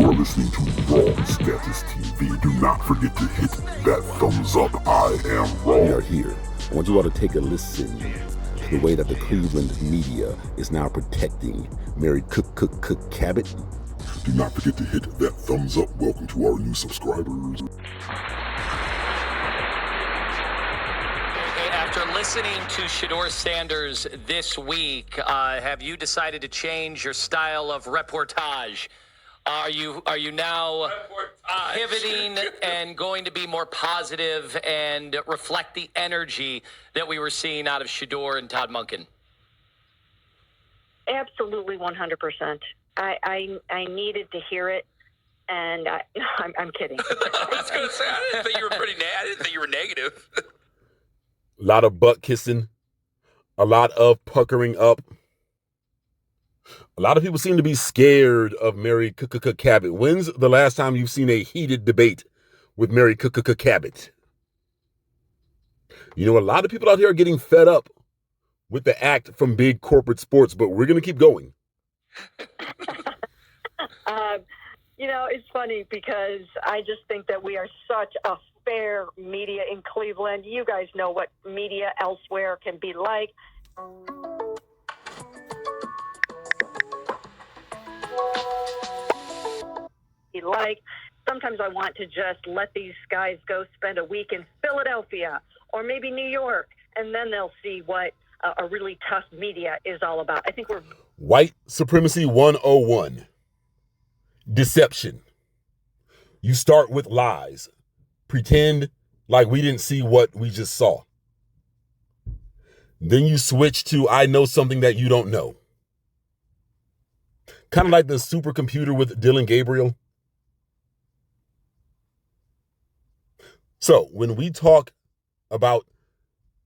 You're listening to Raw Status TV. Do not forget to hit that thumbs up. I am Raw. We are here. I want you all to take a listen to the way that the Cleveland media is now protecting Mary Cabot. Do not forget to hit that thumbs up. Welcome to our new subscribers. After listening to Shedeur Sanders this week, have you decided to change your style of reportage? Are you now pivoting and going to be more positive and reflect the energy that we were seeing out of Shedeur and Todd Monken? Absolutely, 100%. I needed to hear it, and I'm kidding. I was going to say, I didn't think you were I didn't think you were negative. A lot of butt kissing, a lot of puckering up. A lot of people seem to be scared of Mary Cabot. When's the last time you've seen a heated debate with Mary Cabot? You know, a lot of people out here are getting fed up with the act from big corporate sports, but we're going to keep going. It's funny because I just think that we are such a fair media in Cleveland. You guys know what media elsewhere can be like. Sometimes I want to just let these guys go spend a week in Philadelphia or maybe New York, and then they'll see what a really tough media is all about. I think we're White Supremacy 101. Deception. You start with lies. Pretend like we didn't see what we just saw. Then you switch to I know something that you don't know. Kind of like the supercomputer with Dylan Gabriel. So when we talk about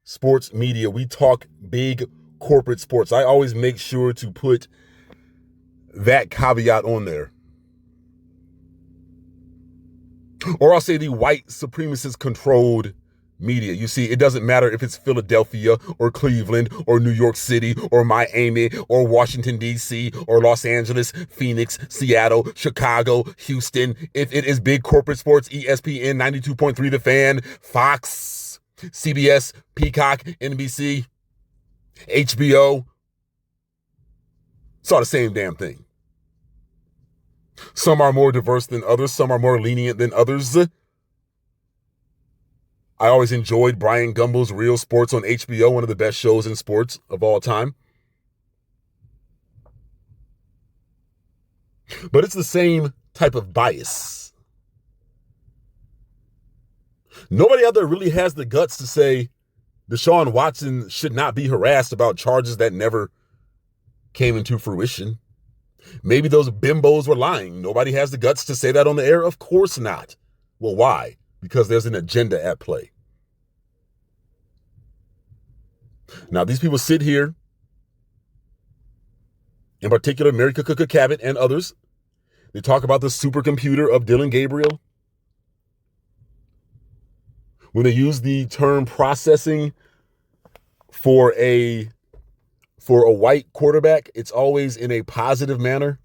sports media, we talk big corporate sports. I always make sure to put that caveat on there. Or I'll say the white supremacist controlled media. You see, it doesn't matter if it's Philadelphia or Cleveland or New York City or Miami or Washington, D.C. or Los Angeles, Phoenix, Seattle, Chicago, Houston. If it is big corporate sports, ESPN, 92.3 The Fan, Fox, CBS, Peacock, NBC, HBO, it's all the same damn thing. Some are more diverse than others. Some are more lenient than others. I always enjoyed Brian Gumbel's Real Sports on HBO, one of the best shows in sports of all time. But it's the same type of bias. Nobody out there really has the guts to say Deshaun Watson should not be harassed about charges that never came into fruition. Maybe those bimbos were lying. Nobody has the guts to say that on the air. Of course not. Well, why? Because there's an agenda at play. Now, these people sit here, in particular, Mary Cabot and others. They talk about the supercomputer of Dylan Gabriel. When they use the term processing for a white quarterback, it's always in a positive manner.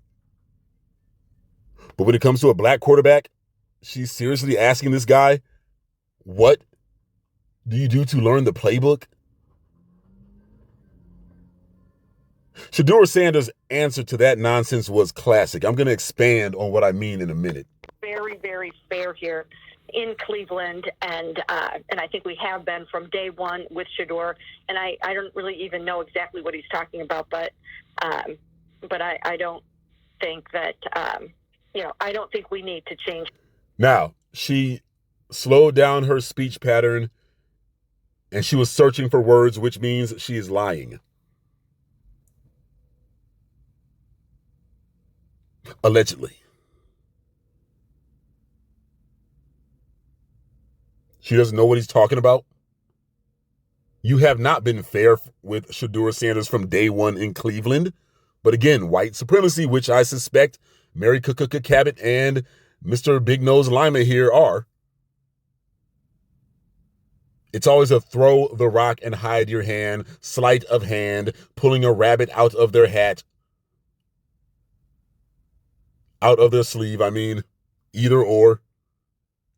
But when it comes to a black quarterback, she's seriously asking this guy, what do you do to learn the playbook? Shedeur Sanders' answer to that nonsense was classic. I'm going to expand on what I mean in a minute. very, very fair here in Cleveland, and I think we have been from day one with Shedeur. And I don't really even know exactly what he's talking about, but I don't think that I don't think we need to change. Now, she slowed down her speech pattern, and she was searching for words, which means she is lying. Allegedly. She doesn't know what he's talking about. You have not been fair with Shedeur Sanders from day one in Cleveland. But again, white supremacy, which I suspect Mary Cabot and Mr. Big Nose Lima here are. It's always a throw the rock and hide your hand, sleight of hand, pulling a rabbit out of their hat. out of their sleeve. I mean, either or.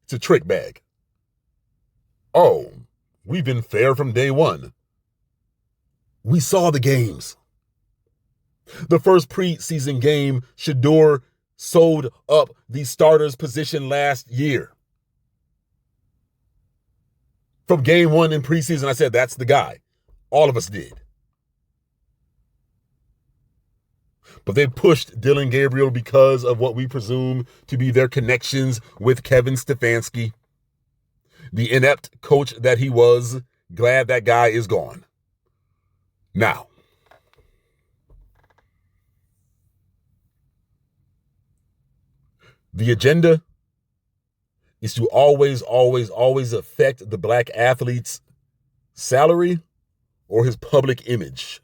It's a trick bag. Oh, we've been fair from day one. We saw the games. The first preseason game, Shedeur sold up the starter's position last year. From game one in preseason, I said, that's the guy. All of us did. But they pushed Dillon Gabriel because of what we presume to be their connections with Kevin Stefanski. The inept coach that he was, glad that guy is gone. Now, the agenda is to always affect the black athlete's salary or his public image.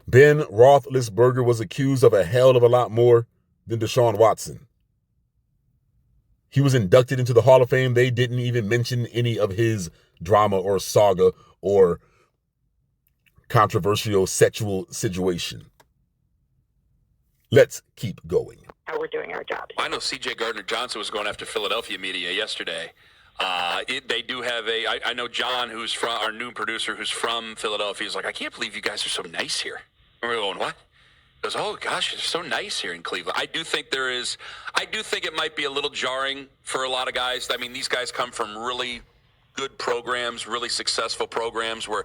Ben Roethlisberger was accused of a hell of a lot more than Deshaun Watson. He was inducted into the Hall of Fame. They didn't even mention any of his drama or saga or controversial sexual situation. Let's keep going. How we're doing our jobs. I know C.J. Gardner-Johnson was going after Philadelphia media yesterday. They do have I know John, who's from our new producer, who's from Philadelphia, is like, I can't believe you guys are so nice here. And we're going, what? He goes, oh gosh, it's so nice here in Cleveland. I do think it might be a little jarring for a lot of guys. I mean, these guys come from really good programs, really successful programs where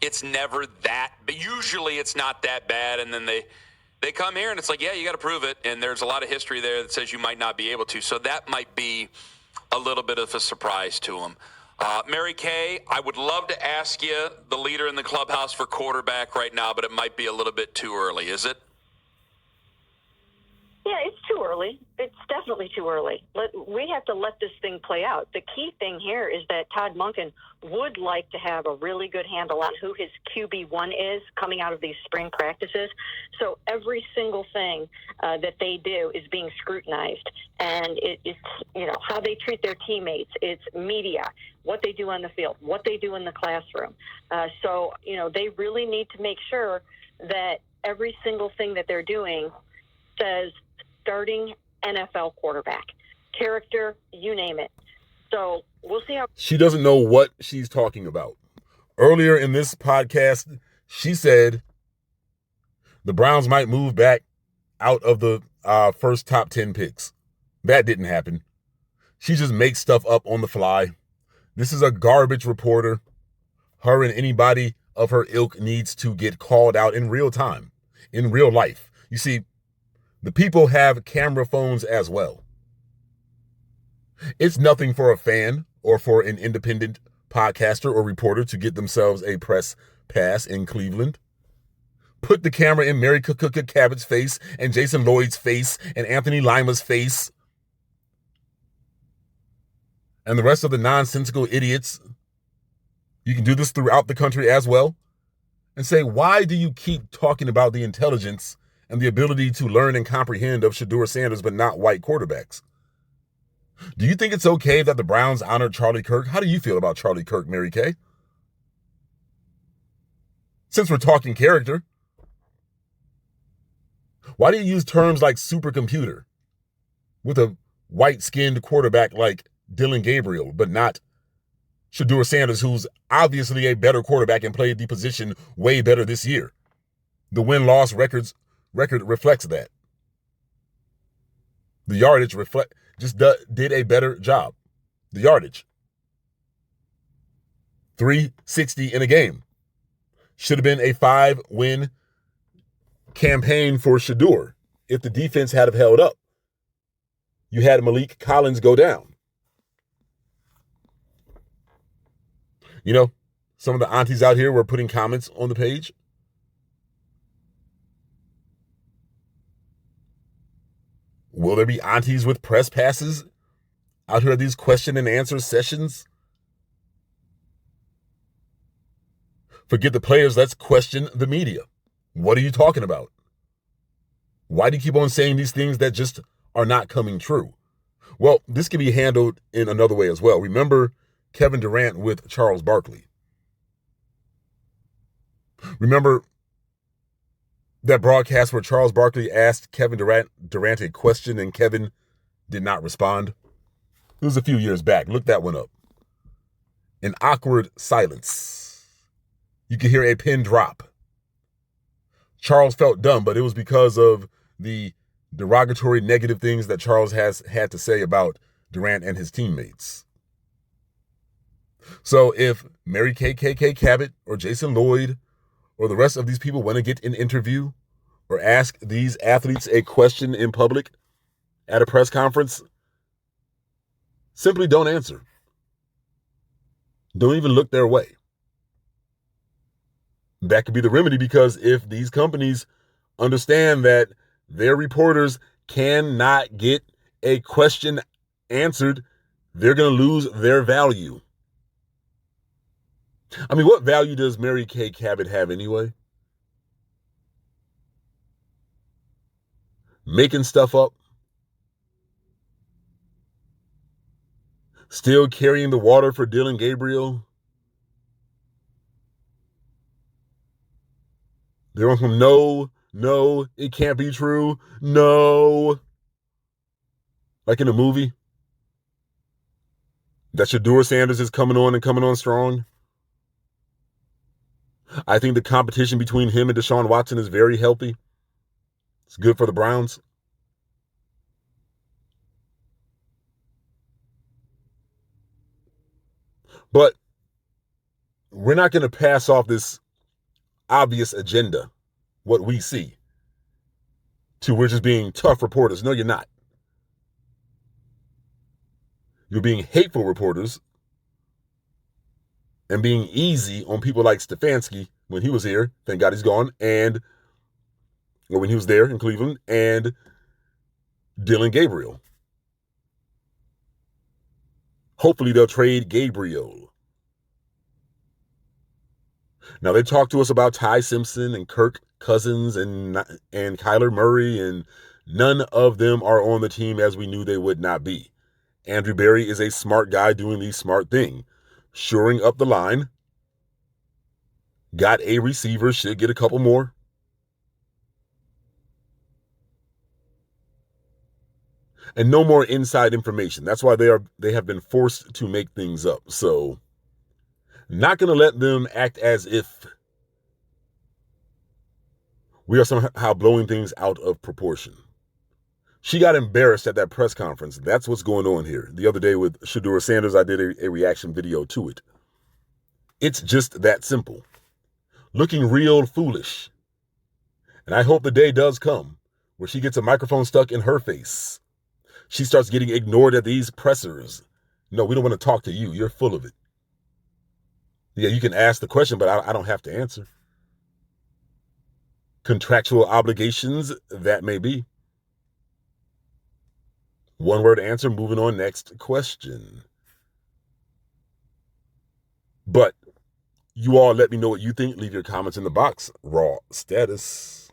it's never that, but usually it's not that bad. And then they come here and it's like, yeah, you got to prove it. And there's a lot of history there that says you might not be able to. So that might be a little bit of a surprise to them. Mary Kay, I would love to ask you the leader in the clubhouse for quarterback right now, but it might be a little bit too early, is it? Yeah, it's too early. It's definitely too early. We have to let this thing play out. The key thing here is that Todd Monken would like to have a really good handle on who his QB1 is coming out of these spring practices. So every single thing that they do is being scrutinized. And it's, how they treat their teammates. It's media, what they do on the field, what they do in the classroom. So they really need to make sure that every single thing that they're doing says starting NFL quarterback, character, you name it. So we'll see how. She doesn't know what she's talking about. Earlier in this podcast, she said the Browns might move back out of the first top 10 picks. That didn't happen. She just makes stuff up on the fly. This is a garbage reporter. Her and anybody of her ilk needs to get called out in real time, in real life. You see, the people have camera phones as well. It's nothing for a fan or for an independent podcaster or reporter to get themselves a press pass in Cleveland. Put the camera in Mary K Cabot's face and Jason Lloyd's face and Anthony Lima's face and the rest of the nonsensical idiots. You can do this throughout the country as well. And say, why do you keep talking about the intelligence and the ability to learn and comprehend of Shedeur Sanders, but not white quarterbacks? Do you think it's okay that the Browns honored Charlie Kirk? How do you feel about Charlie Kirk, Mary Kay? Since we're talking character, why do you use terms like supercomputer with a white-skinned quarterback like Dillon Gabriel, but not Shedeur Sanders, who's obviously a better quarterback and played the position way better this year? The win-loss record reflects that. The yardage did a better job. The yardage. 360 in a game. Should have been a 5-win campaign for Shedeur if the defense had have held up. You had Malik Collins go down. Some of the aunties out here were putting comments on the page. Will there be aunties with press passes out here at these question and answer sessions? Forget the players, let's question the media. What are you talking about? Why do you keep on saying these things that just are not coming true? Well, this can be handled in another way as well. Remember Kevin Durant with Charles Barkley. Remember That broadcast where Charles Barkley asked Kevin Durant a question and Kevin did not respond. It was a few years back. Look that one up. An awkward silence. You could hear a pin drop. Charles felt dumb, but it was because of the derogatory negative things that Charles has had to say about Durant and his teammates. So if Mary K Cabot or Jason Lloyd or the rest of these people want to get an interview or ask these athletes a question in public at a press conference, simply don't answer. Don't even look their way. That could be the remedy, because if these companies understand that their reporters cannot get a question answered, they're going to lose their value. I mean, what value does Mary K Cabot have anyway? Making stuff up? Still carrying the water for Dillon Gabriel? They're on from no, it can't be true. No. Like in a movie that Shedeur Sanders is coming on strong. I think the competition between him and Deshaun Watson is very healthy. It's good for the Browns. But we're not going to pass off this obvious agenda, what we see, to we're just being tough reporters. No, you're not. You're being hateful reporters and being easy on people like Stefanski when he was here. Thank God he's gone. Or when he was there in Cleveland, and Dillon Gabriel. Hopefully they'll trade Gabriel. Now, they talked to us about Ty Simpson and Kirk Cousins and Kyler Murray, and none of them are on the team, as we knew they would not be. Andrew Berry is a smart guy doing the smart thing, shoring up the line. Got a receiver, should get a couple more. And no more inside information. That's why they have been forced to make things up. So, not going to let them act as if we are somehow blowing things out of proportion. She got embarrassed at that press conference. That's what's going on here. The other day with Shedeur Sanders, I did a reaction video to it. It's just that simple. Looking real foolish. And I hope the day does come where she gets a microphone stuck in her face. She starts getting ignored at these pressers. No, we don't want to talk to you. You're full of it. Yeah, you can ask the question, but I don't have to answer. Contractual obligations, that may be. One word answer, moving on, next question. But you all let me know what you think. Leave your comments in the box. Raw status.